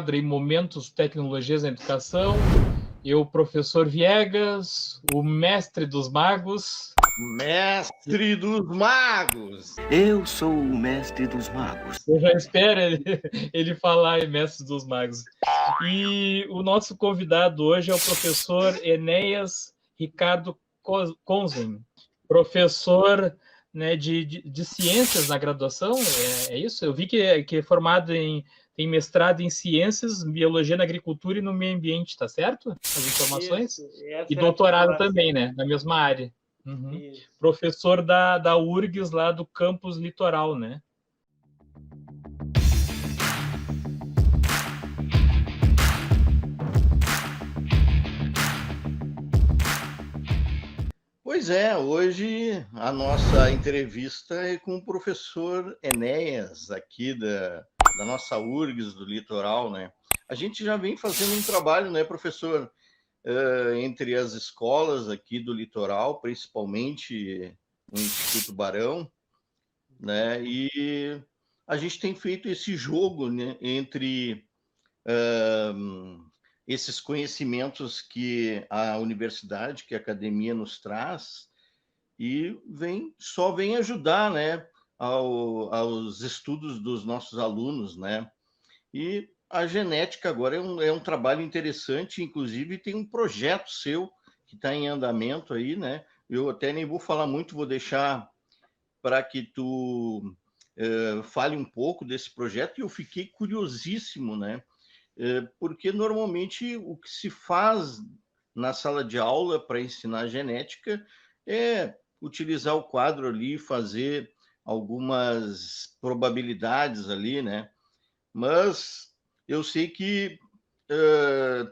em Momentos Tecnologias na Educação. Eu, professor Viegas, o mestre dos magos. Mestre dos magos! Eu sou o mestre dos magos. Eu já espero ele falar em mestre dos magos. E o nosso convidado hoje é o professor Enéas Ricardo Konzen, professor, né, de ciências na graduação, é isso? Eu vi que é formado tem mestrado em ciências, biologia na agricultura e no meio ambiente, tá certo? As informações? E doutorado também, né, na mesma área. Uhum. Professor da URGS lá do campus Litoral, né? Pois é, hoje a nossa entrevista é com o professor Enéas, aqui da nossa URGS do Litoral, né? A gente já vem fazendo um trabalho, né, professor, entre as escolas aqui do Litoral, principalmente o Instituto Barão, né? E a gente tem feito esse jogo, né, entre esses conhecimentos que a universidade, que a academia nos traz, e só vem ajudar, né, aos estudos dos nossos alunos, né? E a genética agora é um trabalho interessante, inclusive tem um projeto seu que está em andamento aí, né? Eu até nem vou falar muito, vou deixar para que tu fale um pouco desse projeto, e eu fiquei curiosíssimo, né? Porque normalmente o que se faz na sala de aula para ensinar genética é utilizar o quadro ali, fazer algumas probabilidades ali, né? Mas eu sei que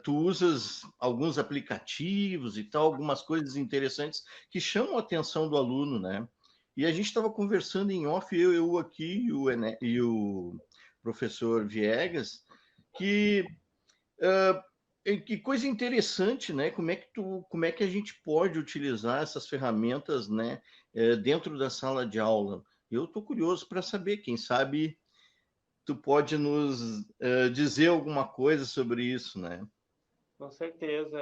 tu usas alguns aplicativos e tal, algumas coisas interessantes que chamam a atenção do aluno, né? E a gente estava conversando em off, eu aqui e o professor Viegas, que que coisa interessante, né? Como é que a gente pode utilizar essas ferramentas, né, dentro da sala de aula? Eu estou curioso para saber, quem sabe tu pode nos dizer alguma coisa sobre isso, né? Com certeza.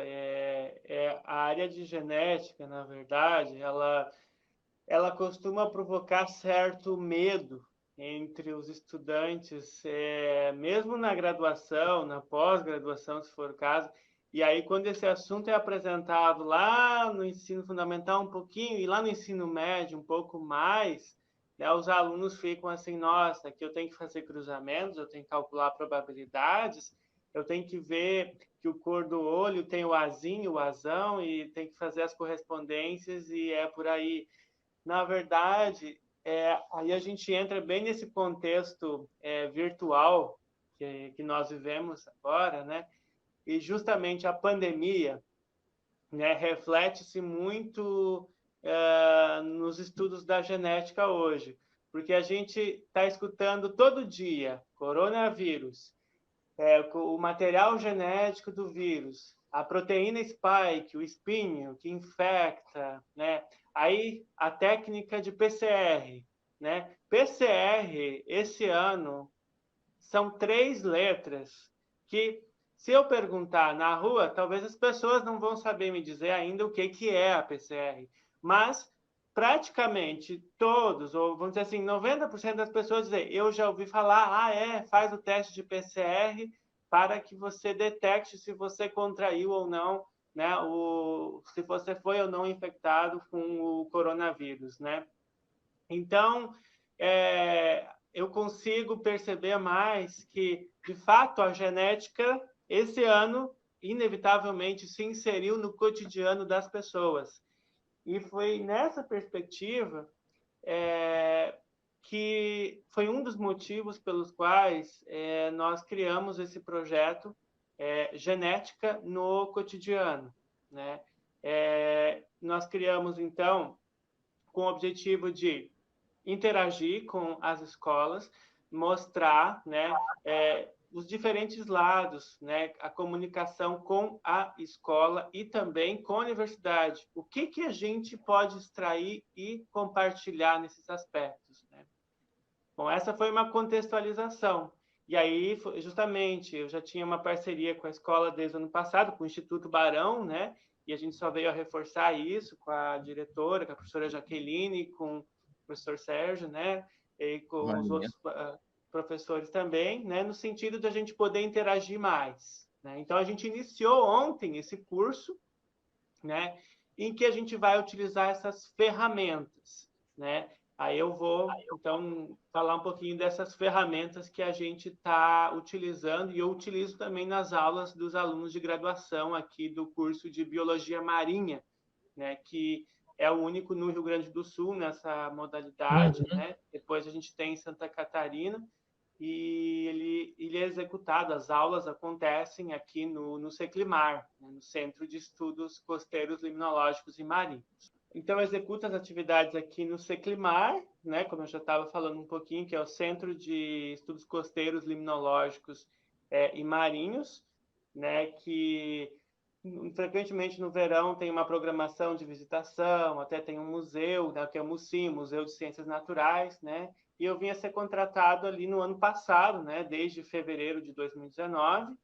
A área de genética, na verdade, ela costuma provocar certo medo entre os estudantes, mesmo na graduação, na pós-graduação, se for o caso. E aí, quando esse assunto é apresentado lá no ensino fundamental um pouquinho e lá no ensino médio um pouco mais, né, os alunos ficam assim, nossa, aqui eu tenho que fazer cruzamentos, eu tenho que calcular probabilidades, eu tenho que ver que o cor do olho tem o azinho, o azão, e tem que fazer as correspondências, e é por aí. Na verdade, aí a gente entra bem nesse contexto virtual que nós vivemos agora, né? E justamente a pandemia, né, reflete-se muito nos estudos da genética hoje, porque a gente está escutando todo dia coronavírus, o material genético do vírus, a proteína spike, o espinho que infecta, né? Aí a técnica de PCR, né? PCR esse ano são 3 letras que, se eu perguntar na rua, talvez as pessoas não vão saber me dizer ainda o que é a PCR, mas praticamente todos, ou vamos dizer assim, 90% das pessoas dizem, eu já ouvi falar, faz o teste de PCR para que você detecte se você contraiu ou não, né, se você foi ou não infectado com o coronavírus, né? Então, eu consigo perceber mais que, de fato, a genética, esse ano, inevitavelmente, se inseriu no cotidiano das pessoas. E foi nessa perspectiva que foi um dos motivos pelos quais nós criamos esse projeto Genética no Cotidiano, né? Nós criamos, então, com o objetivo de interagir com as escolas, mostrar, né, os diferentes lados, né, a comunicação com a escola e também com a universidade. O que a gente pode extrair e compartilhar nesses aspectos, né? Bom, essa foi uma contextualização. E aí, justamente, eu já tinha uma parceria com a escola desde o ano passado, com o Instituto Barão, né? E a gente só veio a reforçar isso com a diretora, com a professora Jaqueline, com o professor Sérgio, né? E com os outros professores também, né? No sentido de a gente poder interagir mais, né? Então, a gente iniciou ontem esse curso, né? Em que a gente vai utilizar essas ferramentas, né? Aí eu vou, então, falar um pouquinho dessas ferramentas que a gente está utilizando e eu utilizo também nas aulas dos alunos de graduação aqui do curso de Biologia Marinha, né? Que é o único no Rio Grande do Sul nessa modalidade, né? Depois a gente tem em Santa Catarina e ele é executado, as aulas acontecem aqui no Seclimar, né, no Centro de Estudos Costeiros, Limnológicos e Marinhos. Então, executa as atividades aqui no Seclimar, né, como eu já estava falando um pouquinho, que é o Centro de Estudos Costeiros, Limnológicos e Marinhos, né, que frequentemente no verão tem uma programação de visitação, até tem um museu, né, que é o MUCIM, Museu de Ciências Naturais, né, e eu vinha ser contratado ali no ano passado, né, desde fevereiro de 2019,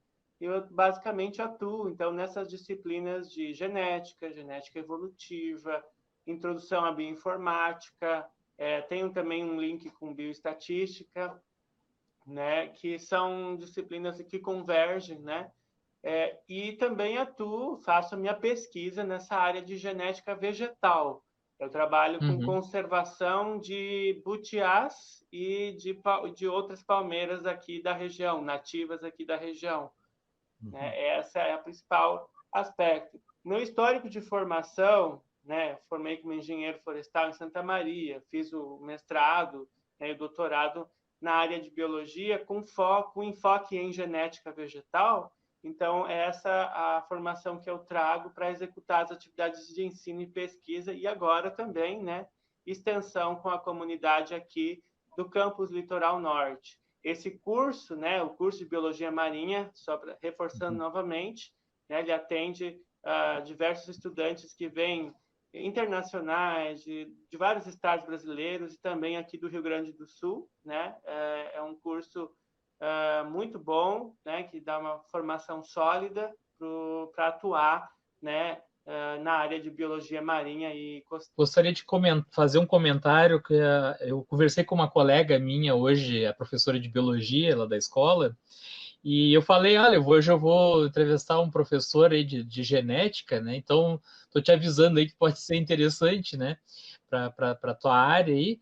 e eu basicamente atuo, então, nessas disciplinas de genética, genética evolutiva, introdução à bioinformática, tenho também um link com bioestatística, né, que são disciplinas que convergem, né, e também atuo, faço a minha pesquisa nessa área de genética vegetal. Eu trabalho com conservação de butiás e de outras palmeiras aqui da região, nativas aqui da região. Né? Essa é a principal aspecto. No histórico de formação, né, formei como engenheiro florestal em Santa Maria, fiz o mestrado, né, e o doutorado na área de biologia com enfoque em genética vegetal. Então, essa é a formação que eu trago para executar as atividades de ensino e pesquisa e agora também, né, extensão com a comunidade aqui do campus Litoral Norte. Esse curso, né, o curso de Biologia Marinha, só reforçando novamente, né, ele atende diversos estudantes que vêm internacionais, de vários estados brasileiros e também aqui do Rio Grande do Sul, né? É um curso muito bom, né? Que dá uma formação sólida para atuar, né? Na área de biologia marinha e costeira. Gostaria de fazer um comentário que eu conversei com uma colega minha hoje, a professora de biologia lá da escola, e eu falei, olha, hoje eu vou entrevistar um professor aí de genética, né? Então, estou te avisando aí que pode ser interessante, né? Para a tua área aí.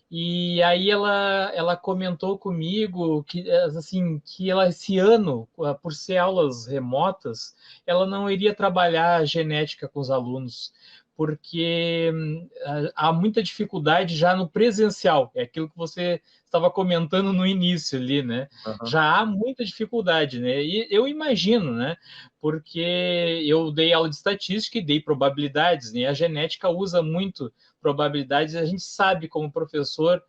E aí ela comentou comigo que, assim, que ela, esse ano, por ser aulas remotas, ela não iria trabalhar genética com os alunos, porque há muita dificuldade já no presencial, é aquilo que você estava comentando no início ali, né? Já há muita dificuldade, né? E eu imagino, né? Porque eu dei aula de estatística e dei probabilidades, né? A genética usa muito probabilidades, a gente sabe como professor,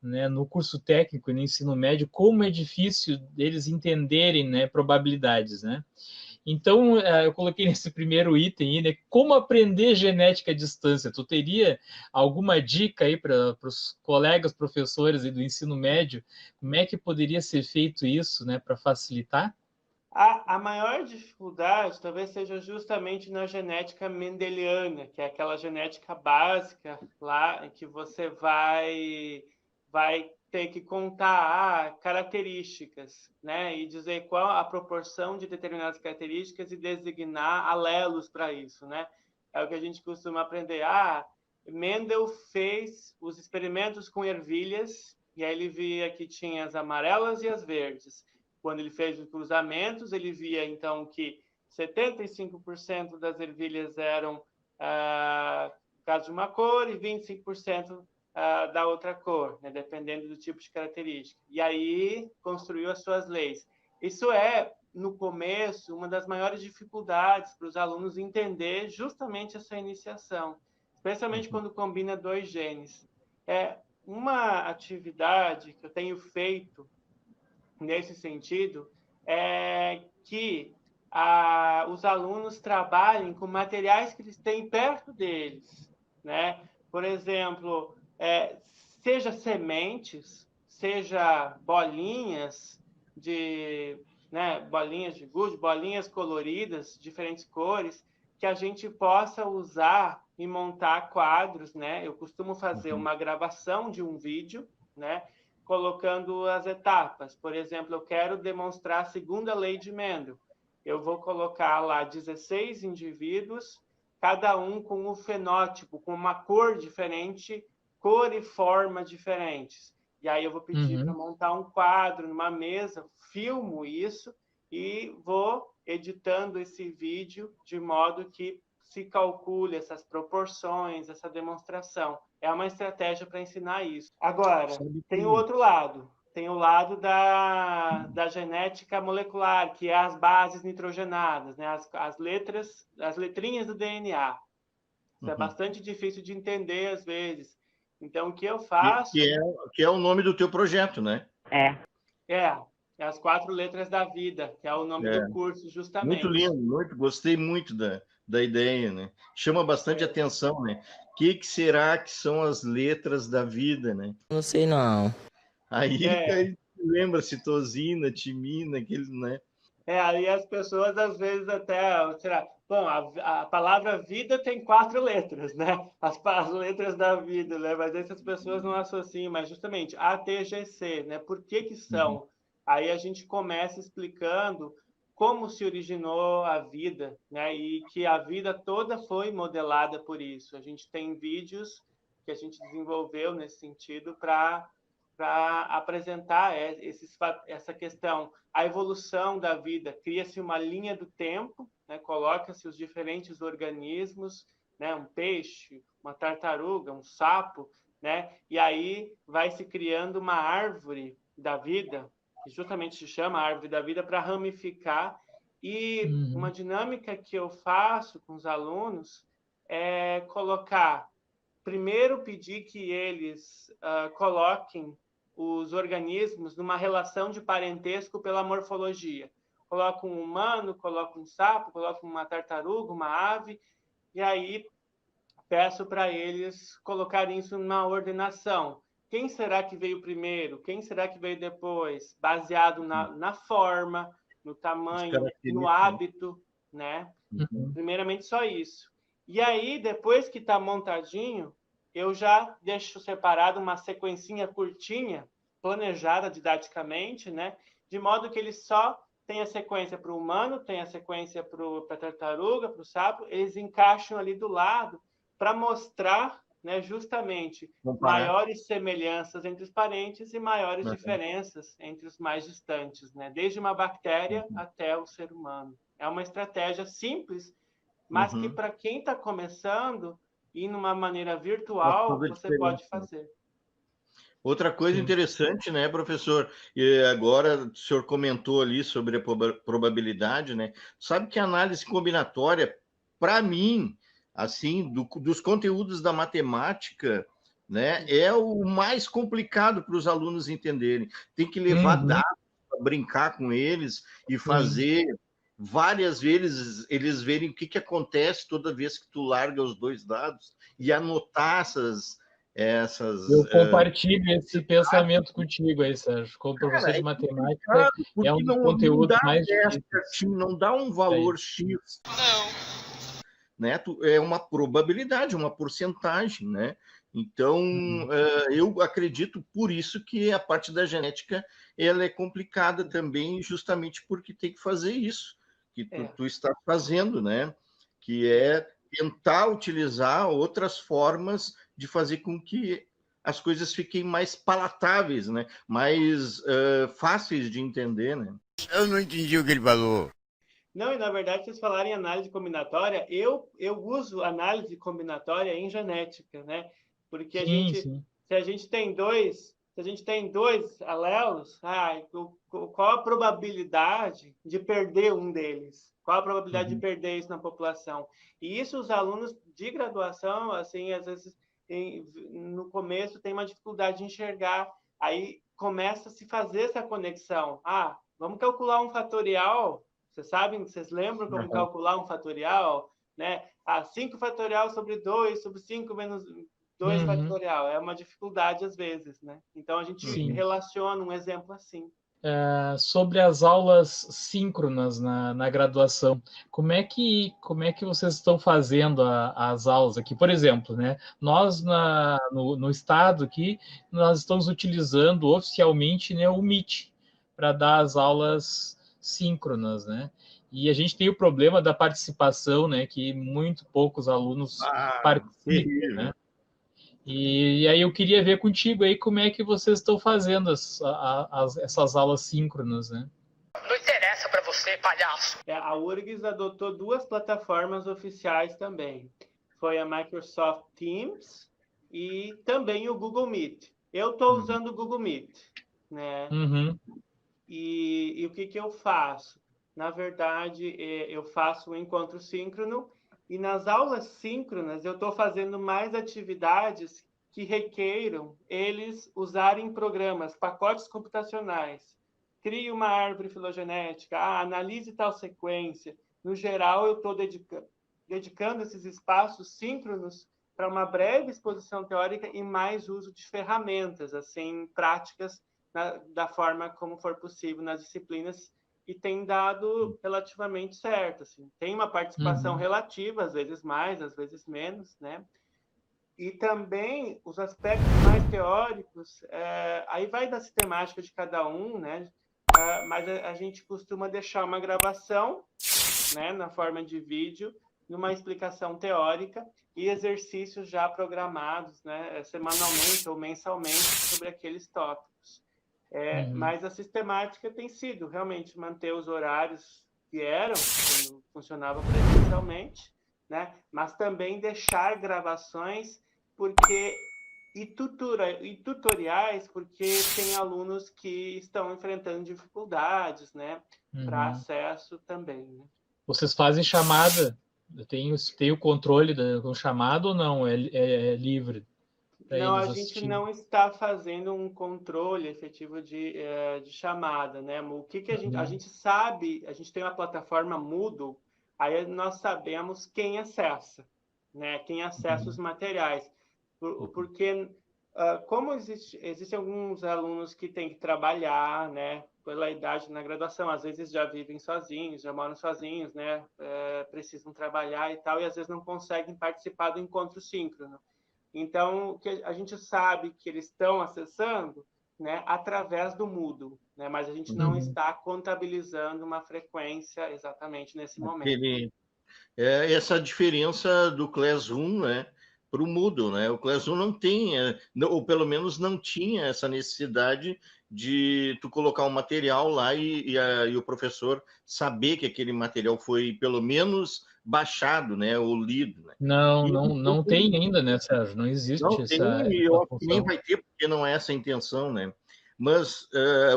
né, no curso técnico e no ensino médio, como é difícil deles entenderem, né, probabilidades, né? Então, eu coloquei nesse primeiro item aí, né, como aprender genética à distância. Tu teria alguma dica aí para os colegas professores aí do ensino médio? Como é que poderia ser feito isso, né, para facilitar? A maior dificuldade talvez seja justamente na genética mendeliana, que é aquela genética básica lá em que você vai ter que contar características, né? E dizer qual a proporção de determinadas características e designar alelos para isso, né? É o que a gente costuma aprender. Mendel fez os experimentos com ervilhas e aí ele via que tinha as amarelas e as verdes. Quando ele fez os cruzamentos, ele via, então, que 75% das ervilhas eram caso de uma cor e 25% da outra cor, né, dependendo do tipo de característica. E aí construiu as suas leis. Isso é, no começo, uma das maiores dificuldades para os alunos entender justamente essa iniciação, especialmente quando combina dois genes. É uma atividade que eu tenho feito nesse sentido, é que os alunos trabalhem com materiais que eles têm perto deles, né? Por exemplo, seja sementes, seja bolinhas, né, bolinhas de gude, bolinhas coloridas, diferentes cores, que a gente possa usar e montar quadros, né? Eu costumo fazer uma gravação de um vídeo, né, colocando as etapas. Por exemplo, eu quero demonstrar a segunda lei de Mendel. Eu vou colocar lá 16 indivíduos, cada um com um fenótipo, com uma cor diferente, cor e forma diferentes. E aí eu vou pedir para montar um quadro numa mesa, filmo isso e vou editando esse vídeo de modo que se calcule essas proporções, essa demonstração. É uma estratégia para ensinar isso. Agora, tem o outro lado. Tem o lado da genética molecular, que é as bases nitrogenadas, né? as letrinhas do DNA. Isso é bastante difícil de entender às vezes. Então, o que eu faço... Que é o nome do teu projeto, né? É as 4 letras da vida, que é o nome do curso, justamente. Muito lindo, gostei muito da ideia, né? Chama bastante atenção, né? O que será que são as letras da vida, né? Não sei, não. Aí lembra citosina, timina, aquele, né? Aí as pessoas, às vezes, até... Será? Bom, a palavra vida tem 4 letras, né? As letras da vida, né? Mas essas pessoas não associam, mas justamente ATGC, né? Por que são? Aí a gente começa explicando como se originou a vida, né? E que a vida toda foi modelada por isso. A gente tem vídeos que a gente desenvolveu nesse sentido para apresentar essa questão. A evolução da vida, cria-se uma linha do tempo, né? Coloca-se os diferentes organismos, né? Um peixe, uma tartaruga, um sapo, né? E aí vai se criando uma árvore da vida, que justamente se chama árvore da vida, para ramificar. E uma dinâmica que eu faço com os alunos é colocar, primeiro pedir que eles coloquem os organismos numa relação de parentesco pela morfologia. Coloca um humano, coloca um sapo, coloca uma tartaruga, uma ave, e aí peço para eles colocarem isso numa ordenação. Quem será que veio primeiro? Quem será que veio depois? Baseado na forma, no tamanho, no hábito, né? Primeiramente só isso. E aí, depois que está montadinho, eu já deixo separado uma sequencinha curtinha, planejada didaticamente, né? De modo que ele só tem a sequência para o humano, tem a sequência para a tartaruga, para o sapo, eles encaixam ali do lado para mostrar, né, justamente maiores semelhanças entre os parentes e maiores diferenças entre os mais distantes, né? Desde uma bactéria até o ser humano. É uma estratégia simples, mas que para quem está começando e numa maneira virtual, você pode fazer. Outra coisa interessante, né, professor? E agora o senhor comentou ali sobre a probabilidade, né? Sabe que a análise combinatória, para mim, assim, dos conteúdos da matemática, né, é o mais complicado para os alunos entenderem. Tem que levar dados para brincar com eles e fazer várias vezes eles verem o que acontece toda vez que tu larga os 2 dados e anotar essas eu compartilho esse pensamento contigo aí, Sérgio. Como professor de matemática, é um dos conteúdos mais difíceis. Não dá um valor X. Né? É uma probabilidade, uma porcentagem, né? Então, eu acredito por isso que a parte da genética ela é complicada também, justamente porque tem que fazer isso que tu está fazendo, né? Que é tentar utilizar outras formas de fazer com que as coisas fiquem mais palatáveis, né? Mais fáceis de entender, né? Eu não entendi o que ele falou. Não, e na verdade, vocês falarem em análise combinatória, eu uso análise combinatória em genética, né? Porque se a gente tem dois alelos, qual a probabilidade de perder um deles? Qual a probabilidade de perder isso na população? E isso os alunos de graduação, assim, às vezes, no começo tem uma dificuldade de enxergar. Aí começa a se fazer essa conexão. Vamos calcular um fatorial. Vocês lembram como calcular um fatorial? Né? 5 fatorial sobre 2, sobre 5 menos 2 fatorial. É uma dificuldade às vezes, né? Então, a gente relaciona um exemplo assim. sobre as aulas síncronas na graduação. Como é que vocês estão fazendo as aulas aqui? Por exemplo, né, nós no estado aqui, nós estamos utilizando oficialmente, né, o Meet para dar as aulas síncronas, né? E a gente tem o problema da participação, né, que muito poucos alunos participam, né? E aí eu queria ver contigo aí como é que vocês estão fazendo essas aulas síncronas, né? Não interessa para você, palhaço. A URGS adotou 2 plataformas oficiais também. Foi a Microsoft Teams e também o Google Meet. Eu estou usando o Google Meet, né? Uhum. E o que eu faço? Na verdade, eu faço um encontro síncrono e nas aulas síncronas eu estou fazendo mais atividades que requeiram eles usarem programas, pacotes computacionais. Crie uma árvore filogenética, analise tal sequência. No geral, eu estou dedicando esses espaços síncronos para uma breve exposição teórica e mais uso de ferramentas, assim, práticas, da forma como for possível nas disciplinas, e tem dado relativamente certo. Assim. Tem uma participação relativa, às vezes mais, às vezes menos, né? E também os aspectos mais teóricos, aí vai da sistemática de cada um, né? Mas a gente costuma deixar uma gravação, né, na forma de vídeo, numa explicação teórica e exercícios já programados, né, semanalmente ou mensalmente sobre aqueles tópicos. Mas a sistemática tem sido realmente manter os horários que eram, quando funcionava presencialmente, né, mas também deixar gravações e tutoriais, porque tem alunos que estão enfrentando dificuldades, né, para acesso também. Né? Vocês fazem chamada? Tem o controle com chamada ou não? É livre para Não, a eles gente assistirem? não está fazendo um controle efetivo de chamada, né? O que a gente sabe, a gente tem uma plataforma Moodle, aí nós sabemos quem acessa, né? Quem acessa os materiais. Porque, como existem alguns alunos que têm que trabalhar, né? Pela idade na graduação, às vezes já vivem sozinhos, já moram sozinhos, né? Precisam trabalhar e tal, e às vezes não conseguem participar do encontro síncrono. Então, que a gente sabe que eles estão acessando, né, através do Moodle, né, mas a gente não está contabilizando uma frequência exatamente nesse momento. Essa diferença do Classroom, né, para o Moodle, né? O Classroom não tem, ou pelo menos não tinha essa necessidade de tu colocar um material lá e o professor saber que aquele material foi pelo menos baixado, né, ou lido, né? Não tem ainda, né, Sérgio? Não existe Não tem, e essa eu acho que nem função. vai ter, porque não é essa a intenção, né? Mas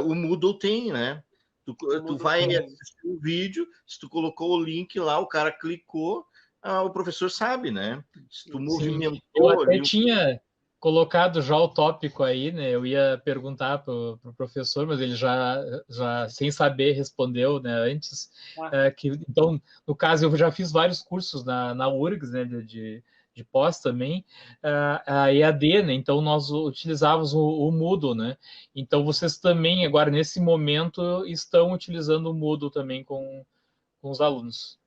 o Moodle tem, né? Tu vai assistir um vídeo, se tu colocou o link lá, o cara clicou, o professor sabe, né? Se tu movimentou... Eu até tinha colocado já o tópico aí, né? Eu ia perguntar para o professor, mas ele já sem saber respondeu, né? Antes então, no caso, eu já fiz vários cursos na URGS, né? De pós também, a EAD, né? Então nós utilizávamos o Moodle, né? Então vocês também agora nesse momento estão utilizando o Moodle também com os alunos.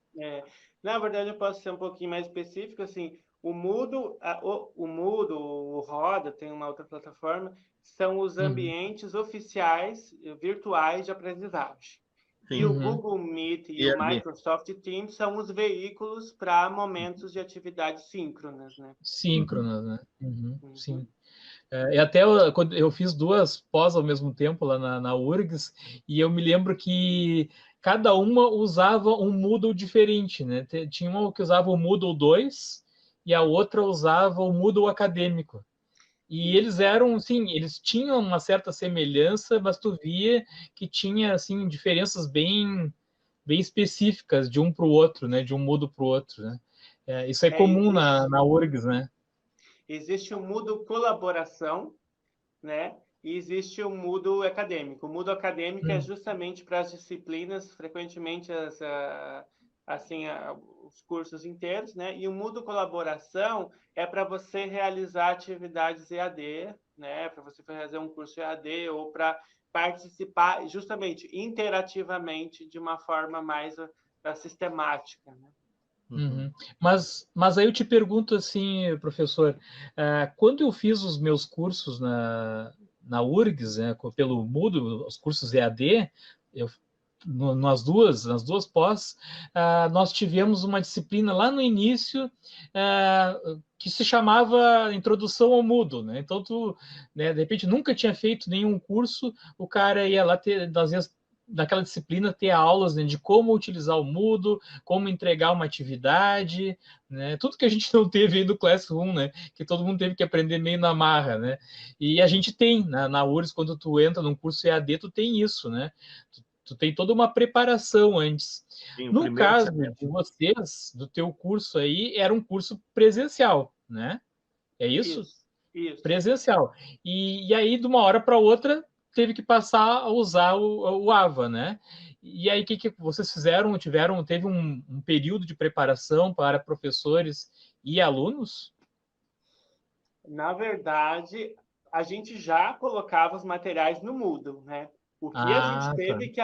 Na verdade, eu posso ser um pouquinho mais específico, assim, o Moodle, o Roda, tem uma outra plataforma, são os ambientes oficiais virtuais de aprendizagem. E o Google Meet e o Microsoft Teams são os veículos para momentos de atividades síncronas, né? Síncronas, né? Sim. E até quando eu fiz 2 pós ao mesmo tempo lá na URGS, e eu me lembro que cada uma usava um Moodle diferente, né? Tinha uma que usava o Moodle 2 e a outra usava o Moodle acadêmico. E eles eram, sim, eles tinham uma certa semelhança, mas tu via que tinha, assim, diferenças bem específicas de um para o outro, né? De um Moodle para o outro, né? Isso é comum na URGS, né? Existe o Moodle colaboração, né? E existe o Moodle acadêmico. O Moodle acadêmico é justamente para as disciplinas, frequentemente os cursos inteiros, né? E o Moodle colaboração é para você realizar atividades EAD, né? Para você fazer um curso EAD ou para participar justamente interativamente de uma forma mais sistemática, né? Uhum. Mas aí eu te pergunto assim, professor, quando eu fiz os meus cursos na URGS, né, pelo Moodle, os cursos EAD, nas duas pós, nós tivemos uma disciplina lá no início que se chamava Introdução ao Moodle, né? Então né, de repente nunca tinha feito nenhum curso, o cara ia lá ter, às vezes, naquela disciplina ter aulas, né, de como utilizar o Moodle, como entregar uma atividade, né? Tudo que a gente não teve aí no Classroom, né? Que todo mundo teve que aprender meio na marra, né? E a gente tem na URGS, quando tu entra num curso EAD, tu tem isso, né? Tu tem toda uma preparação antes. Sim, No caso de vocês, do teu curso aí, era um curso presencial, né? É isso? Isso. Presencial. E aí, de uma hora para outra, teve que passar a usar o AVA, né? E aí, o que vocês fizeram? Teve um período de preparação para professores e alunos? Na verdade, a gente já colocava os materiais no Moodle, né? O que a gente teve que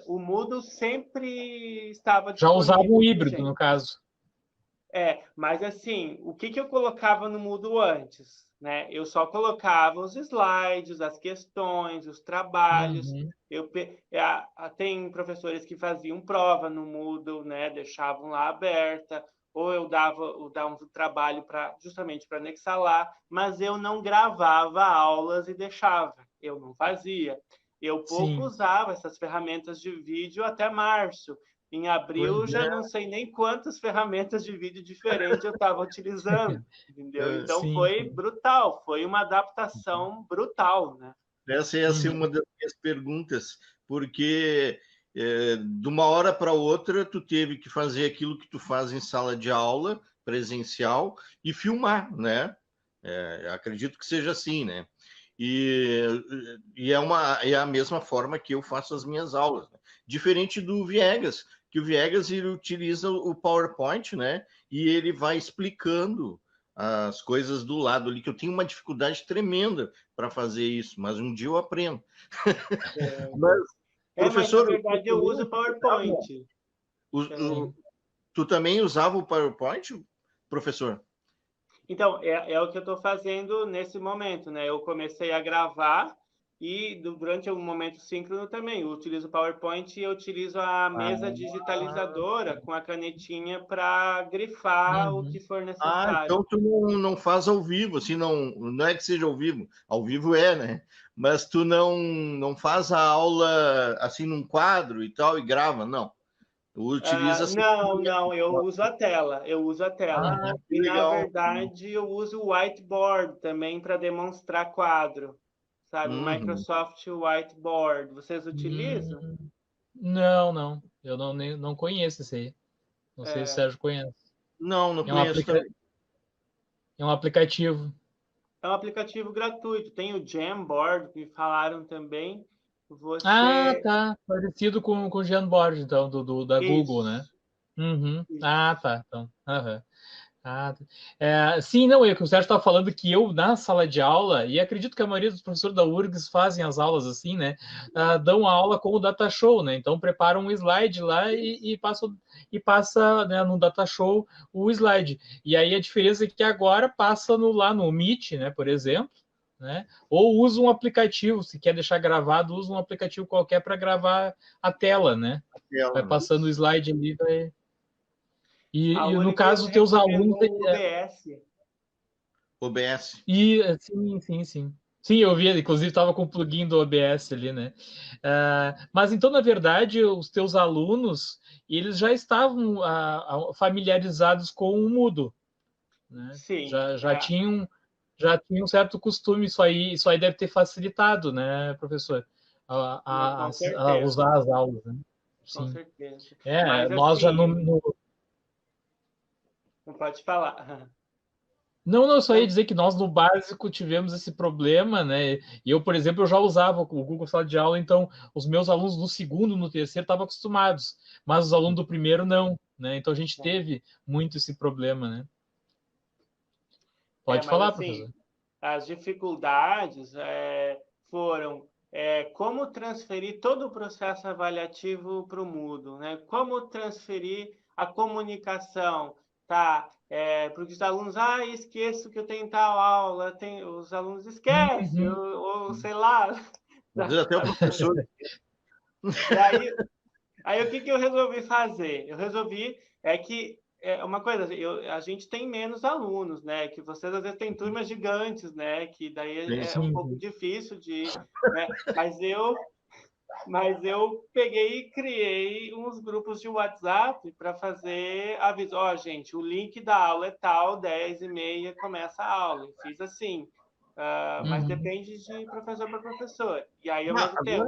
o Moodle sempre estava já usava disponível um pra híbrido, gente. no caso. Mas assim, o que eu colocava no Moodle antes, né? Eu só colocava os slides, as questões, os trabalhos. Uhum. Tem professores que faziam prova no Moodle, né? Deixavam lá aberta, ou eu dava um trabalho justamente para anexar lá, mas eu não gravava aulas e deixava. Eu não fazia. Eu pouco usava essas ferramentas de vídeo até março. Em abril, já não sei nem quantas ferramentas de vídeo diferentes eu estava utilizando, entendeu? Então, foi brutal, foi uma adaptação brutal, né? Essa ia ser uma das minhas perguntas, porque de uma hora para outra tu teve que fazer aquilo que tu faz em sala de aula presencial e filmar, né? Acredito que seja assim, né? E é a mesma forma que eu faço as minhas aulas, né? Diferente do Viegas, que o Viegas ele utiliza o PowerPoint, né? E ele vai explicando as coisas do lado ali, que eu tenho uma dificuldade tremenda para fazer isso, mas um dia eu aprendo. Mas na verdade eu uso o PowerPoint. Tu também usava o PowerPoint, professor? Então, é o que eu estou fazendo nesse momento, né? Eu comecei a gravar e durante o momento síncrono também. Eu utilizo o PowerPoint e eu utilizo a mesa digitalizadora com a canetinha para grifar o que for necessário. Então tu não faz ao vivo, assim, não é que seja ao vivo é, né? Mas tu não faz a aula assim num quadro e tal e grava, não. Utiliza não, eu uso a tela. E na verdade eu uso o whiteboard também para demonstrar quadro, sabe? O Microsoft Whiteboard. Vocês utilizam? Não. Eu não conheço esse aí. Não sei se o Sérgio conhece. Não conheço também. É um aplicativo. É um aplicativo gratuito. Tem o Jamboard, que falaram também. Tá. Parecido com o Jamboard, então, da Google, né? Uhum. Tá. Então, sim, não, é que o Sérgio estava falando que eu, na sala de aula, e acredito que a maioria dos professores da URGS fazem as aulas assim, né? Dão a aula com o data show, né? Então preparam um slide lá e passa né, no data show o slide. E aí a diferença é que agora passa lá no Meet, né, por exemplo, né? Ou usa um aplicativo, se quer deixar gravado, usa um aplicativo qualquer para gravar a tela, né? Vai passando o slide ali, vai. E no caso, teus alunos. OBS. Sim. Sim, eu vi, inclusive estava com o plugin do OBS ali, né? Mas então, na verdade, os teus alunos, eles já estavam familiarizados com o Moodle, né? Sim. Já tinham um certo costume, isso aí deve ter facilitado, né, professor? A usar as aulas, né? Sim. Com certeza. Mas, nós já não pode falar. Não, só ia dizer que nós no básico tivemos esse problema, né? E eu, por exemplo, eu já usava o Google Sala de Aula, então os meus alunos no segundo, no terceiro estavam acostumados, mas os alunos do primeiro não, né? Então a gente teve muito esse problema, né? Pode falar, assim, professor. As dificuldades foram como transferir todo o processo avaliativo para o Moodle, né? Como transferir a comunicação, tá? Porque os alunos, esqueço que eu tenho tal aula, os alunos esquecem, ou sei lá. Às vezes até o professor. E aí o que eu resolvi fazer? Eu resolvi que uma coisa, a gente tem menos alunos, né? Que vocês às vezes têm turmas gigantes, né? Que daí é um pouco difícil de, né? Mas eu peguei e criei uns grupos de WhatsApp para fazer aviso. Gente, o link da aula é tal, 10h30 começa a aula. Eu fiz assim. Mas depende de professor para professor. E aí, ao mesmo tempo...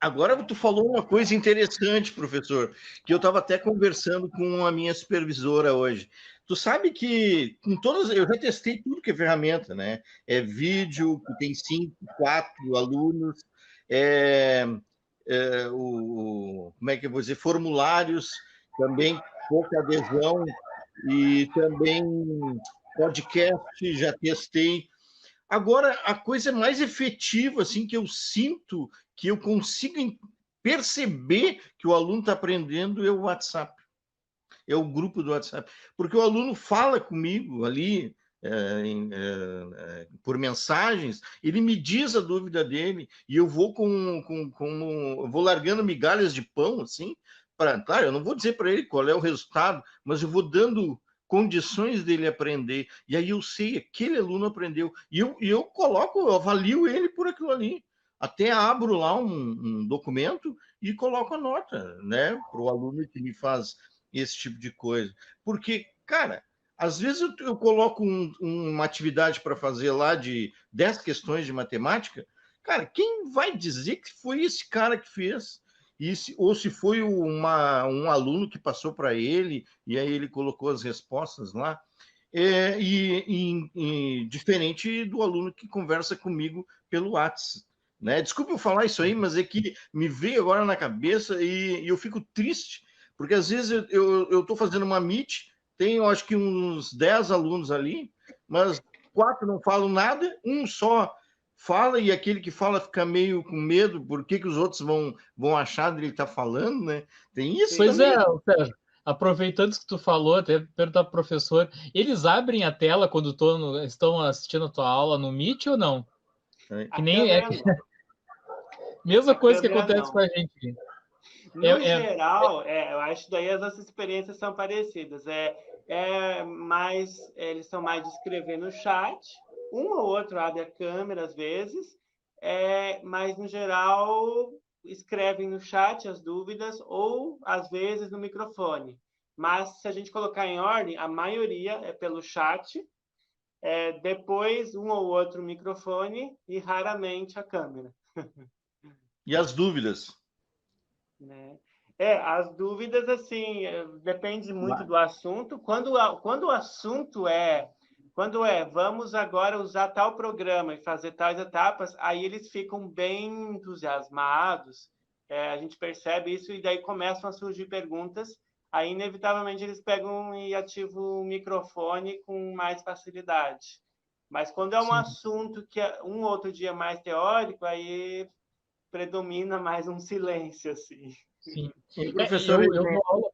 Agora tu falou uma coisa interessante, professor, que eu estava até conversando com a minha supervisora hoje. Tu sabe que com todas, eu já testei tudo que é ferramenta, né? É vídeo, que tem 5, 4 alunos, como é que eu vou dizer, formulários, também pouca adesão, e também podcast, já testei. Agora, a coisa mais efetiva, assim, que eu sinto, que eu consigo perceber que o aluno está aprendendo é o WhatsApp. É o grupo do WhatsApp. Porque o aluno fala comigo ali, por mensagens, ele me diz a dúvida dele, e eu vou eu vou largando migalhas de pão, assim, claro, eu não vou dizer para ele qual é o resultado, mas eu vou dando condições dele aprender, e aí eu sei, aquele aluno aprendeu, e eu coloco, eu avalio ele por aquilo ali, até abro lá um documento e coloco a nota, né, para o aluno que me faz esse tipo de coisa, porque, cara, às vezes eu coloco uma atividade para fazer lá de 10 questões de matemática, cara, quem vai dizer que foi esse cara que fez? Ou se foi um aluno que passou para ele, e aí ele colocou as respostas lá, diferente do aluno que conversa comigo pelo WhatsApp. Né? Desculpe eu falar isso aí, mas é que me veio agora na cabeça e eu fico triste, porque às vezes eu estou fazendo uma Meet, tenho acho que uns 10 alunos ali, mas 4 não falam nada, um só fala, e aquele que fala fica meio com medo, por que os outros vão achar dele estar falando, né? Tem isso pois também. Sérgio, aproveitando que tu falou, até perguntar para o professor, eles abrem a tela quando estão assistindo a tua aula no Meet ou não? Que nem mesma coisa que acontece com a gente. No geral, eu acho que daí as nossas experiências são parecidas. Mas eles são mais de escrever no chat, um ou outro abre a câmera às vezes, mas no geral escrevem no chat as dúvidas ou às vezes no microfone. Mas se a gente colocar em ordem, a maioria é pelo chat, depois um ou outro microfone e raramente a câmera. E as dúvidas? Né? As dúvidas, assim, depende muito do assunto. Quando o assunto vamos agora usar tal programa e fazer tais etapas, aí eles ficam bem entusiasmados, a gente percebe isso, e daí começam a surgir perguntas, aí inevitavelmente eles pegam e ativam o microfone com mais facilidade. Mas quando é um assunto que é um outro dia mais teórico, aí predomina mais um silêncio, assim. Sim. Professor, eu dou aula.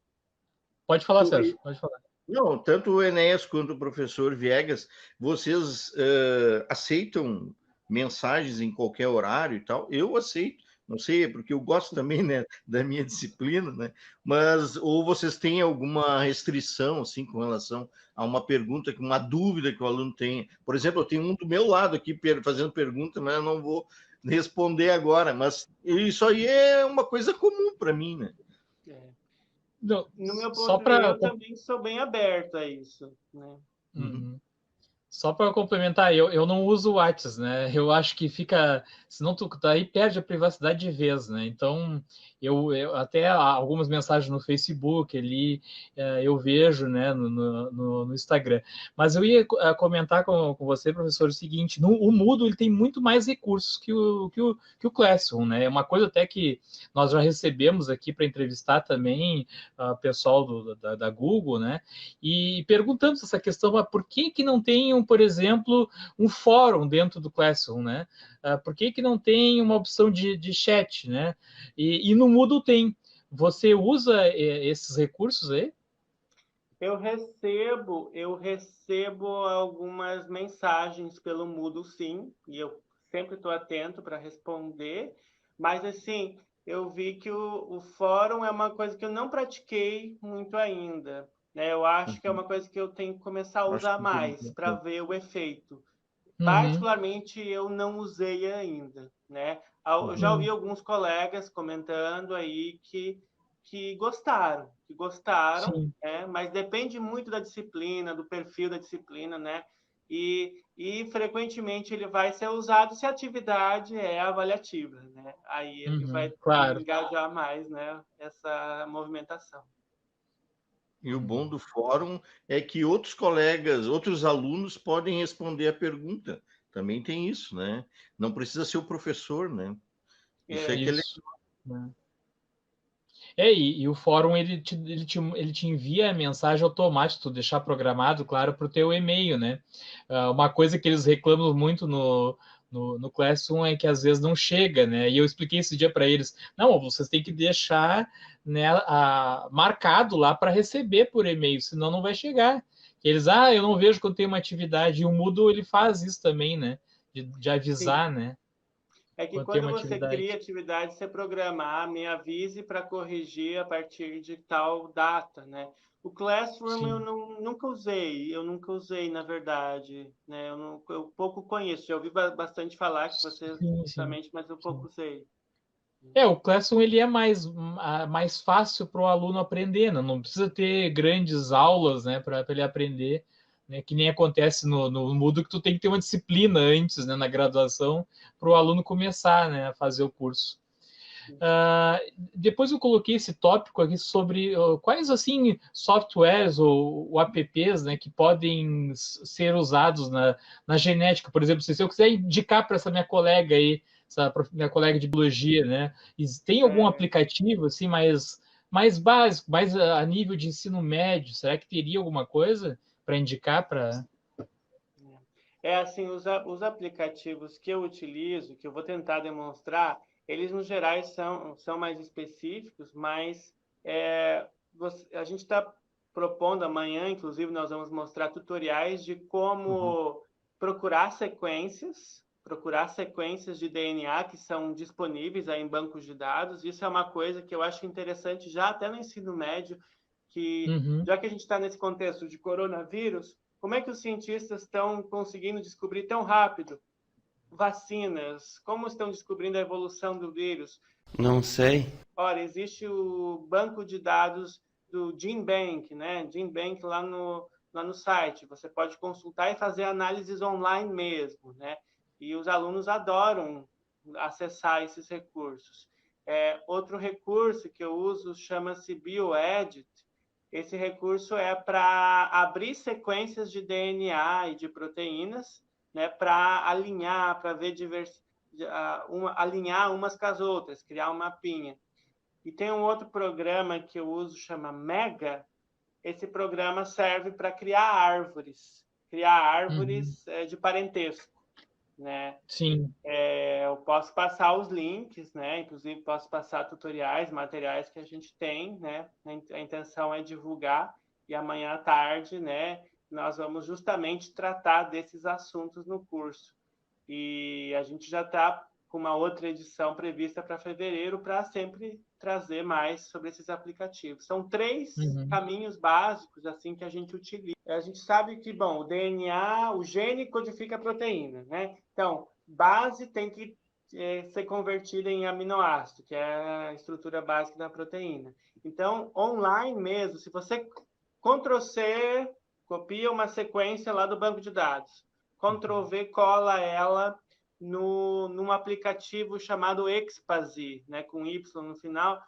Pode falar, Sérgio, pode falar. Não, tanto o Enéas quanto o professor Viegas, vocês aceitam mensagens em qualquer horário e tal? Eu aceito, não sei, porque eu gosto também, né, da minha disciplina, né? Mas ou vocês têm alguma restrição assim com relação a uma pergunta, uma dúvida que o aluno tenha? Por exemplo, eu tenho um do meu lado aqui fazendo pergunta, mas eu não vou responder agora, mas isso aí é uma coisa comum para mim, né? No meu ponto de vista, eu também sou bem aberto a isso, né? Uhum. Só para complementar, eu não uso o WhatsApp, né? Eu acho que fica, senão tu daí perde a privacidade de vez, né? Então Eu até algumas mensagens no Facebook ali, eu vejo, né, no Instagram. Mas eu ia comentar com você, professor, o seguinte: o Moodle ele tem muito mais recursos que o Classroom, né? É uma coisa até que nós já recebemos aqui para entrevistar também o pessoal da Google, né? E perguntamos essa questão, mas por que não tem, por exemplo, um fórum dentro do Classroom, né? Por que não tem uma opção de chat, né? E no Moodle tem. Você usa esses recursos aí? Eu recebo algumas mensagens pelo Moodle, sim, e eu sempre estou atento para responder, mas assim, eu vi que o fórum é uma coisa que eu não pratiquei muito ainda, né? Eu acho que é uma coisa que eu tenho que começar a Acho usar que mais para ver o efeito. Uhum. Particularmente, eu não usei ainda, né? Eu já ouvi alguns colegas comentando aí que gostaram, Sim. né? Mas depende muito da disciplina, do perfil da disciplina, né? E frequentemente ele vai ser usado se a atividade é avaliativa, né? Aí ele vai Claro. engajar mais, né? Essa movimentação. E o bom do fórum é que outros colegas, outros alunos podem responder a pergunta. Também tem isso, né? Não precisa ser o professor, né? Isso é que é legal. Isso. Né? E o fórum ele te envia a mensagem automática, tu deixar programado, claro, para o teu e-mail, né? Uma coisa que eles reclamam muito no Classroom é que às vezes não chega, né? E eu expliquei esse dia para eles: não, vocês têm que deixar, né, marcado lá para receber por e-mail, senão não vai chegar. Eles, eu não vejo quando tem uma atividade. E o Moodle ele faz isso também, né? De Sim. avisar, né? É que Quando tem quando uma você cria atividade. atividade, você programa, me avise para corrigir a partir de tal data, né? O Classroom Sim, eu nunca usei, na verdade, né? Eu pouco conheço, já ouvi bastante falar que você sim, sim. justamente, mas eu pouco Sim. usei. O Classroom ele é mais fácil para o aluno aprender, né? Não precisa ter grandes aulas, né, para ele aprender, né? Que nem acontece no Moodle, que tu tem que ter uma disciplina antes, né, na graduação, para o aluno começar, né, a fazer o curso. Depois eu coloquei esse tópico aqui sobre quais assim softwares ou apps, né, que podem ser usados na genética. Por exemplo, se eu quiser indicar para essa minha colega aí, essa minha colega de biologia, né, tem algum É, aplicativo assim mais básico, mais a nível de ensino médio? Será que teria alguma coisa para indicar para? é assim, os aplicativos que eu utilizo, que eu vou tentar demonstrar, eles no geral são mais específicos, mas a gente está propondo amanhã, inclusive, nós vamos mostrar tutoriais de Uhum. como procurar sequências de DNA que são disponíveis aí em bancos de dados. Isso é uma coisa que eu acho interessante já até no ensino médio, que Uhum. já que a gente está nesse contexto de coronavírus, como é que os cientistas estão conseguindo descobrir tão rápido vacinas? Como estão descobrindo a evolução do vírus? Não sei. Ora, existe o banco de dados do GenBank, né? GenBank lá no site. Você pode consultar e fazer análises online mesmo, né? E os alunos adoram acessar esses recursos. Outro recurso que eu uso chama-se BioEdit. Esse recurso é para abrir sequências de DNA e de proteínas, né, para alinhar, para ver alinhar umas com as outras, criar um mapinha. E tem um outro programa que eu uso, chama Mega. Esse programa serve para criar Uhum. árvores de parentesco, né? Sim. Eu posso passar os links, né? Inclusive posso passar tutoriais, materiais que a gente tem, né? A intenção é divulgar e amanhã à tarde, né? Nós vamos justamente tratar desses assuntos no curso. E a gente já está com uma outra edição prevista para fevereiro para sempre trazer mais sobre esses aplicativos. São três Uhum. caminhos básicos assim que a gente utiliza. A gente sabe que, bom, o DNA, o gene codifica a proteína, né? Então, base tem que ser convertida em aminoácido, que é a estrutura básica da proteína. Então, online mesmo, se você Ctrl+C, copia uma sequência lá do banco de dados, Ctrl+V, cola ela num aplicativo chamado Expazy, né, com Y no final,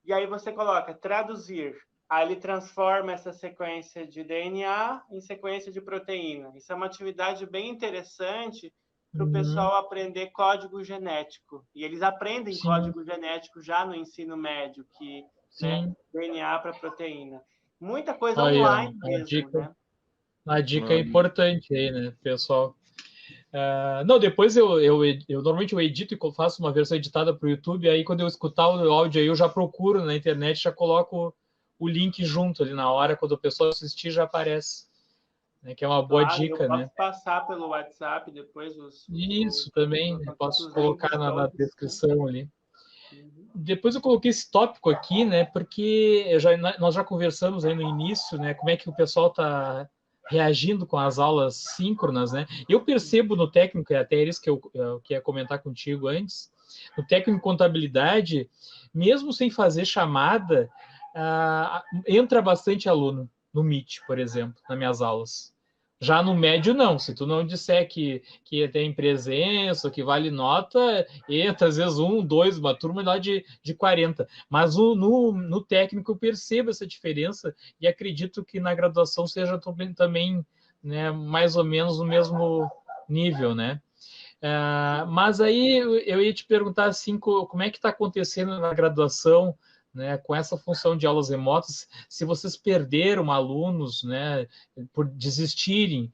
e aí você coloca traduzir. Aí ele transforma essa sequência de DNA em sequência de proteína. Isso é uma atividade bem interessante para o pessoal aprender código genético. E eles aprendem Sim. código genético já no ensino médio, que né, DNA para proteína. Muita coisa Aí, online a mesmo, dica, né? a dica é importante aí, né, pessoal? Não, depois normalmente eu edito e faço uma versão editada para o YouTube, aí quando eu escutar o áudio aí eu já procuro na internet, já coloco o link junto ali na hora, quando o pessoal assistir já aparece, né, que é uma boa dica, Eu posso né? passar pelo WhatsApp depois Isso também, né? Posso os colocar links na todos. descrição ali. Depois eu coloquei esse tópico aqui, né? Porque nós já conversamos aí no início, né? Como é que o pessoal está reagindo com as aulas síncronas, né? Eu percebo no técnico, até isso que eu queria comentar contigo antes, no técnico em contabilidade, mesmo sem fazer chamada, entra bastante aluno no Meet, por exemplo, nas minhas aulas. Já no médio, não. Se tu não disser que tem presença, que vale nota, às vezes 1, 2, uma turma lá de 40. Mas no técnico eu percebo essa diferença e acredito que na graduação seja também, né, mais ou menos no mesmo nível, né? Mas aí eu ia te perguntar assim, como é que está acontecendo na graduação, né, com essa função de aulas remotas, se vocês perderam alunos, né, por desistirem.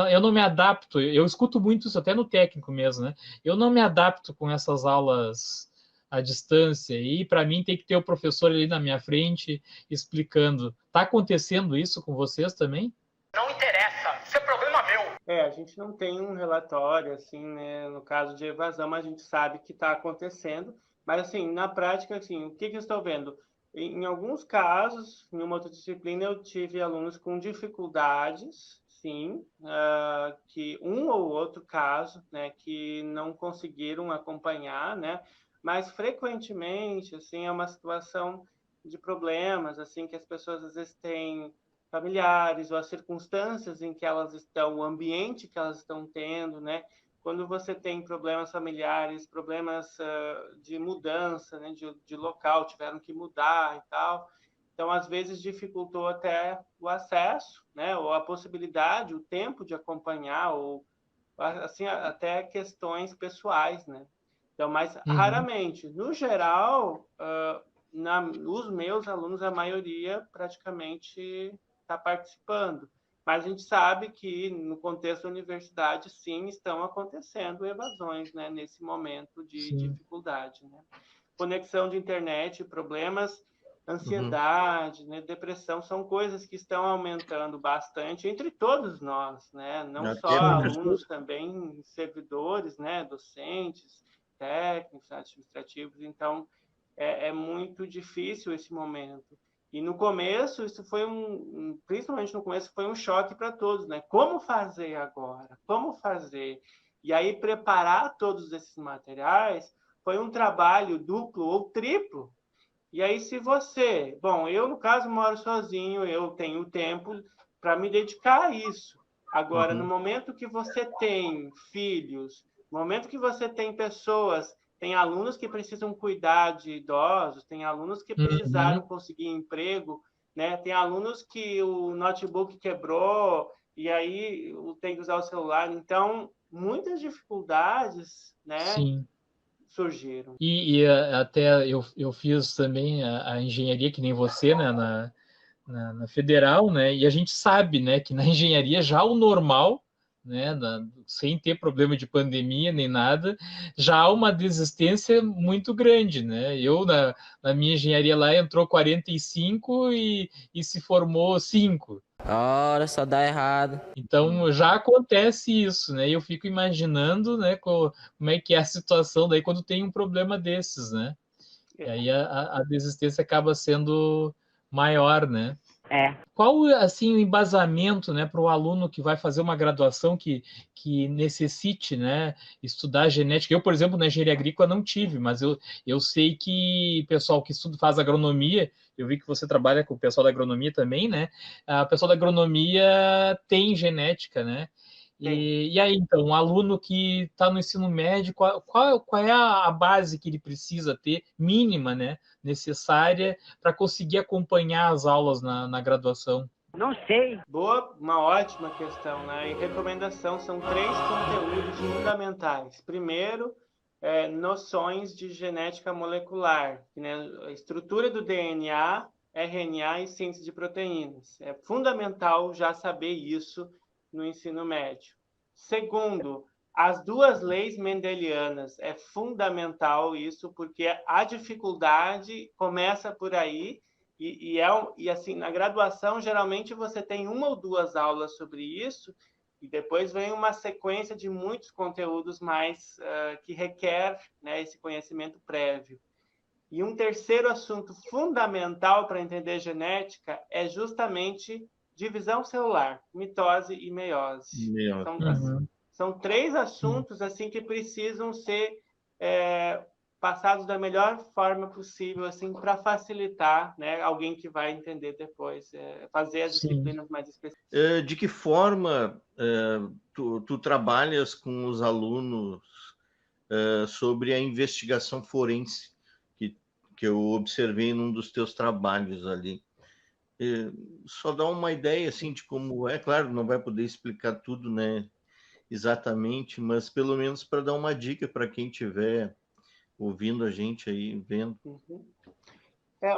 Eu não me adapto, eu escuto muito isso até no técnico mesmo, né? Eu não me adapto com essas aulas à distância, e para mim tem que ter o professor ali na minha frente explicando. Está acontecendo isso com vocês também? Não interessa, isso é problema meu. A gente não tem um relatório, assim, né, no caso de evasão, mas a gente sabe que está acontecendo. Mas, assim, na prática, assim, o que eu estou vendo? Em alguns casos, em uma outra disciplina, eu tive alunos com dificuldades, sim, que um ou outro caso, né, que não conseguiram acompanhar, né, mas frequentemente, assim, é uma situação de problemas, assim, que as pessoas às vezes têm familiares ou as circunstâncias em que elas estão, o ambiente que elas estão tendo, né? Quando você tem problemas familiares, problemas de mudança, né, de local, tiveram que mudar e tal. Então, às vezes, dificultou até o acesso, né, ou a possibilidade, o tempo de acompanhar, ou assim, até questões pessoais, né? Então, mas raramente. No geral, os meus alunos, a maioria praticamente está participando. Mas a gente sabe que, no contexto da universidade, sim, estão acontecendo evasões, né, nesse momento de dificuldade. Né? Conexão de internet, problemas, ansiedade, né, depressão, são coisas que estão aumentando bastante entre todos nós, né? Não só alunos, também servidores, né, docentes, técnicos, administrativos. Então, é muito difícil esse momento. E no começo, isso foi principalmente no começo, foi um choque para todos, né? Como fazer agora? Como fazer? E aí, preparar todos esses materiais foi um trabalho duplo ou triplo. E aí, se você... Bom, eu, no caso, moro sozinho, eu tenho tempo para me dedicar a isso. Agora, no momento que você tem filhos, no momento que você tem pessoas... Tem alunos que precisam cuidar de idosos, tem alunos que precisaram conseguir emprego, né? Tem alunos que o notebook quebrou e aí tem que usar o celular. Então, muitas dificuldades, né, surgiram. E até eu fiz também a engenharia, que nem você, né, na federal, né? E a gente sabe, né, que na engenharia já o normal, né, sem ter problema de pandemia nem nada, já há uma desistência muito grande, né? Eu na minha engenharia lá entrou 45 e se formou 5. Ora, só dá errado. Então já acontece isso, né? E eu fico imaginando, né, como é que é a situação daí quando tem um problema desses, né? E aí a desistência acaba sendo maior, né? Qual, assim, o embasamento, né, para o aluno que vai fazer uma graduação que necessite, né, estudar genética? Eu, por exemplo, na engenharia agrícola não tive, mas eu sei que o pessoal que faz agronomia, eu vi que você trabalha com o pessoal da agronomia também, né? O pessoal da agronomia tem genética, né? E aí, então, um aluno que está no ensino médio, qual é a base que ele precisa ter, mínima, né, necessária, para conseguir acompanhar as aulas na graduação? Não sei. Boa, uma ótima questão, né? E recomendação são 3 conteúdos fundamentais. Primeiro, noções de genética molecular, né? A estrutura do DNA, RNA e síntese de proteínas. É fundamental já saber isso no ensino médio. Segundo, as 2 leis mendelianas. É fundamental isso, porque a dificuldade começa por aí. E assim, na graduação, geralmente você tem 1 ou 2 aulas sobre isso, e depois vem uma sequência de muitos conteúdos mais que requer, né, esse conhecimento prévio. E um terceiro assunto fundamental para entender genética é justamente divisão celular, mitose e meiose. São 3 assuntos assim que precisam ser passados da melhor forma possível, assim, para facilitar, né, alguém que vai entender depois, fazer as disciplinas mais específicas. De que forma tu trabalhas com os alunos sobre a investigação forense que eu observei num dos teus trabalhos ali? Só dá uma ideia assim de como é, claro, não vai poder explicar tudo, né, exatamente, mas pelo menos para dar uma dica para quem tiver ouvindo a gente aí, vendo.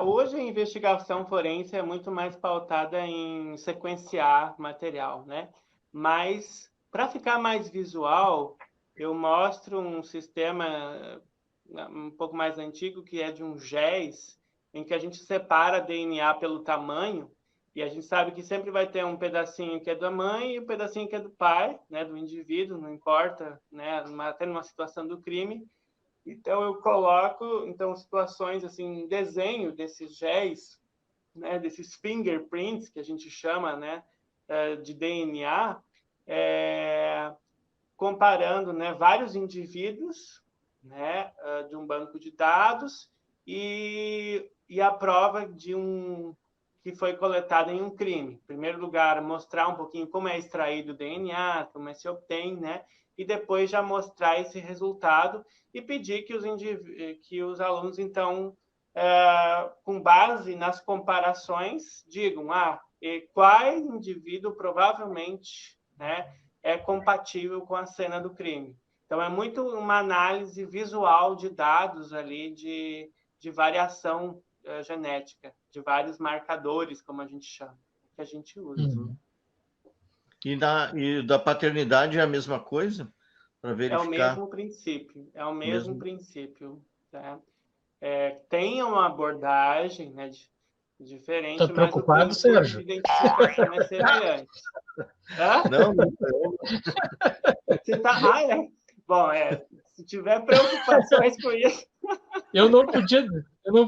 Hoje a investigação forense é muito mais pautada em sequenciar material, né? Mas, para ficar mais visual, eu mostro um sistema um pouco mais antigo, que é de um GES, em que a gente separa DNA pelo tamanho, e a gente sabe que sempre vai ter um pedacinho que é da mãe e um pedacinho que é do pai, né, do indivíduo, não importa, né, até numa situação do crime. Então, eu coloco situações, assim, desenho desses géis, né, desses fingerprints, que a gente chama, né, de DNA, comparando, né, vários indivíduos, né, de um banco de dados e a prova que foi coletada em um crime. Em primeiro lugar, mostrar um pouquinho como é extraído o DNA, como é se obtém, né, e depois já mostrar esse resultado e pedir que os alunos, então, com base nas comparações, digam qual indivíduo provavelmente, né, é compatível com a cena do crime. Então, é muito uma análise visual de dados ali de variação genética, de vários marcadores, como a gente chama, que a gente usa. E da paternidade é a mesma coisa? Para verificar? É o mesmo princípio. Tá? Tem uma abordagem, né, diferente, tá preocupado, mas o campo de identificação é semelhante. Não. Você tá... Bom, se tiver preocupações com isso... Eu não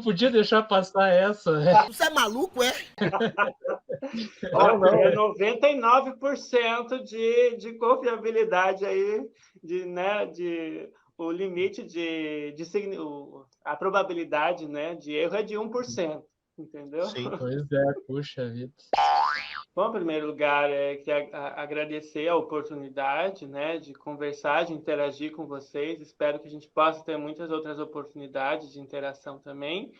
podia deixar passar essa. Você é maluco, é? Não. É 99% de confiabilidade aí, o limite a probabilidade, né, de erro é de 1%, entendeu? Sim. Pois é, puxa vida. Bom, em primeiro lugar, agradecer a oportunidade, né, de conversar, de interagir com vocês. Espero que a gente possa ter muitas outras oportunidades de interação também.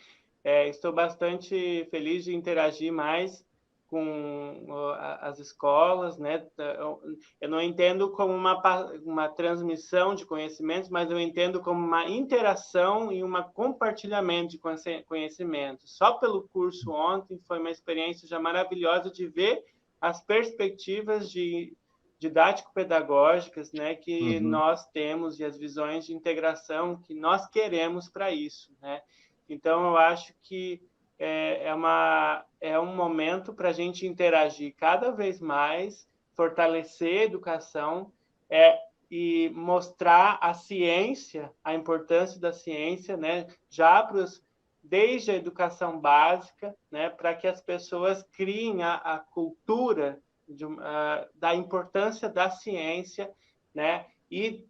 Estou bastante feliz de interagir mais com as escolas, né? Eu não entendo como uma transmissão de conhecimentos, mas eu entendo como uma interação e um compartilhamento de conhecimento. Só pelo curso ontem foi uma experiência já maravilhosa de ver as perspectivas didático-pedagógicas, né, que nós temos e as visões de integração que nós queremos para isso, né? Então, eu acho que é um momento para a gente interagir cada vez mais, fortalecer a educação e mostrar a ciência, a importância da ciência, né, desde a educação básica, né, para que as pessoas criem a cultura da importância da ciência, né, e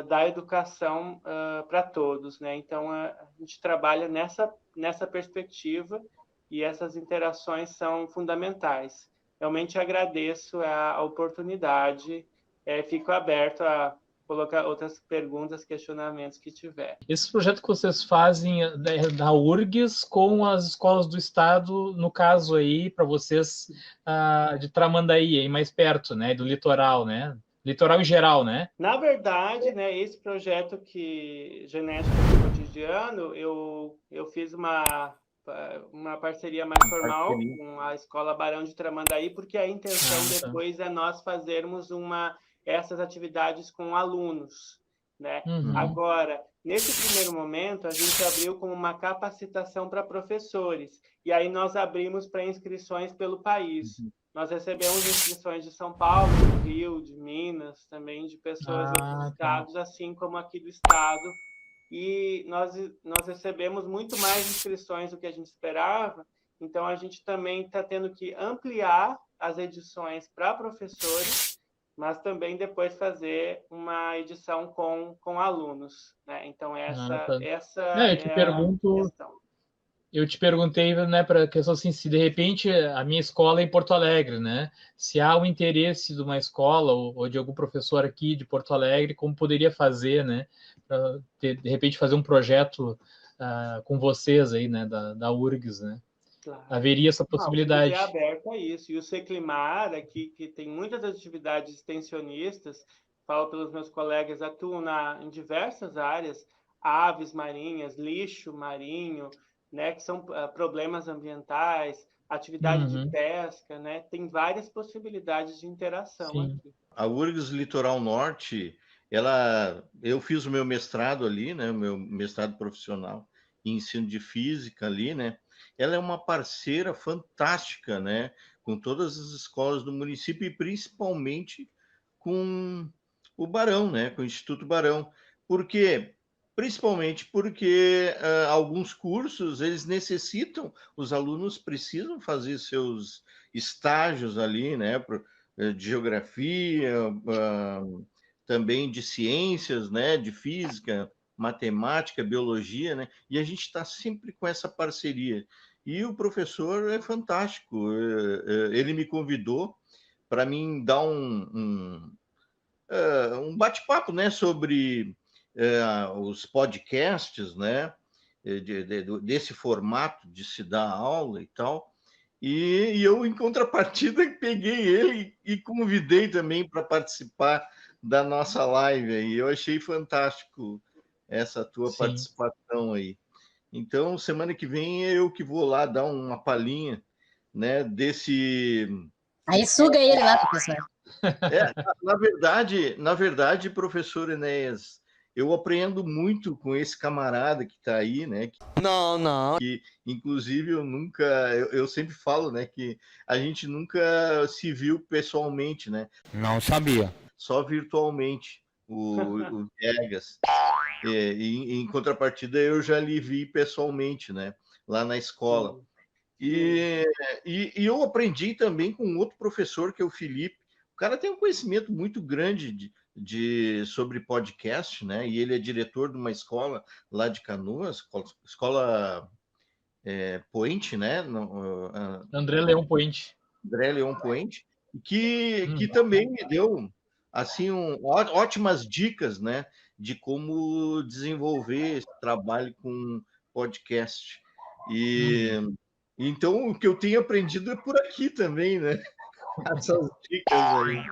da educação para todos, né? Então, a gente trabalha nessa perspectiva e essas interações são fundamentais. Realmente agradeço a oportunidade fico aberto a colocar outras perguntas, questionamentos que tiver. Esse projeto que vocês fazem da URGS com as escolas do Estado, no caso aí, para vocês, de Tramandaí, aí mais perto, né, do litoral, né? Litoral em geral, né? Na verdade, né, esse projeto que Genética do Cotidiano, eu fiz uma parceria mais formal com a Escola Barão de Tramandaí, porque a intenção depois é nós fazermos essas atividades com alunos, né? Agora, nesse primeiro momento, a gente abriu como uma capacitação para professores, e aí nós abrimos para inscrições pelo país. Nós recebemos inscrições de São Paulo, do Rio, de Minas, também de pessoas de outros estados, assim como aqui do estado, e nós recebemos muito mais inscrições do que a gente esperava, então a gente também está tendo que ampliar as edições para professores, mas também depois fazer uma edição com alunos, né? Então, essa eu te pergunto, a questão. Eu te perguntei, né, para questão assim, se de repente a minha escola é em Porto Alegre, né? Se há o interesse de uma escola ou de algum professor aqui de Porto Alegre, como poderia fazer, né? Para, de repente, fazer um projeto com vocês aí, né, da URGS, né? Claro. Haveria essa possibilidade. É aberto a isso. E o Seclimar, aqui, que tem muitas atividades extensionistas, falo pelos meus colegas, atuam em diversas áreas, aves marinhas, lixo marinho, né, que são problemas ambientais, atividade de pesca, né? Tem várias possibilidades de interação aqui. A URGS Litoral Norte, eu fiz o meu mestrado ali, né, o meu mestrado profissional em ensino de física ali, né? Ela é uma parceira fantástica, né, com todas as escolas do município e principalmente com o Barão, né, com o Instituto Barão. Por quê? Principalmente porque alguns cursos, eles necessitam, os alunos precisam fazer seus estágios ali, né, de geografia, também de ciências, né, de física, matemática, biologia, né, e a gente está sempre com essa parceria. E o professor é fantástico, ele me convidou para mim dar um bate-papo, né, sobre os podcasts, né, desse formato de se dar aula e tal, e eu, em contrapartida, peguei ele e convidei também para participar da nossa live aí. Eu achei fantástico essa tua participação aí. Então, semana que vem eu que vou lá dar uma palhinha, né, desse... Aí suga ele lá, professor. Na verdade, professor Enéas, eu aprendo muito com esse camarada que está aí, né? Não. Que, inclusive, eu sempre falo, né, que a gente nunca se viu pessoalmente, né? Não sabia. Só virtualmente, o Viegas. Em contrapartida, eu já lhe vi pessoalmente, né? Lá na escola. E eu aprendi também com outro professor, que é o Felipe. O cara tem um conhecimento muito grande sobre podcast, né? E ele é diretor de uma escola lá de Canoas, escola Point, né? André Leão Point. André Leão Point, que também me deu assim ótimas dicas, né? De como desenvolver esse trabalho com podcast. Então, o que eu tenho aprendido é por aqui também, né? Essas dicas aí.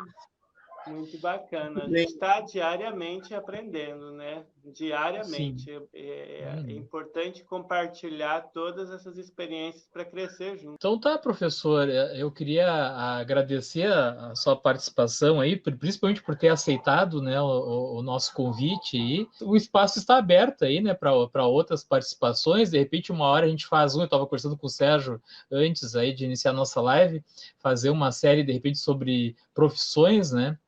Muito bacana. A gente está diariamente aprendendo, né? Diariamente. É importante compartilhar todas essas experiências para crescer junto. Então tá, professor. Eu queria agradecer a sua participação aí, principalmente por ter aceitado, né, o nosso convite. E o espaço está aberto aí, né, para outras participações. De repente, uma hora a gente faz eu estava conversando com o Sérgio antes aí de iniciar a nossa live, fazer uma série, de repente, sobre profissões, né?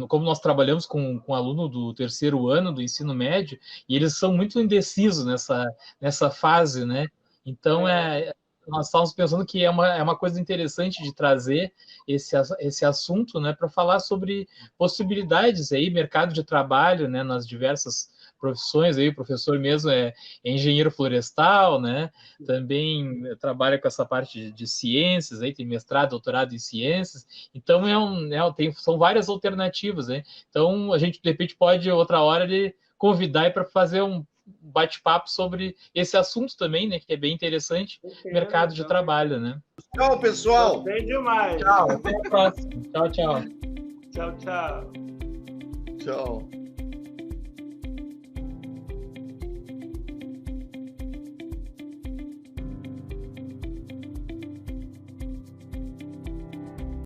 Como nós trabalhamos com aluno do terceiro ano do ensino médio, e eles são muito indecisos nessa fase, né? Então, nós estávamos pensando que é uma coisa interessante de trazer esse assunto, né, para falar sobre possibilidades aí, mercado de trabalho, né, nas diversas profissões aí, o professor mesmo é engenheiro florestal, né? Também trabalha com essa parte de ciências, aí tem mestrado, doutorado em ciências, então são várias alternativas, né? Então a gente de repente pode outra hora convidar para fazer um bate-papo sobre esse assunto também, né? Que é bem interessante, mercado de trabalho, né? Tchau, pessoal! Bem demais! Tchau, até a próxima. Tchau, tchau. Tchau, tchau. Tchau.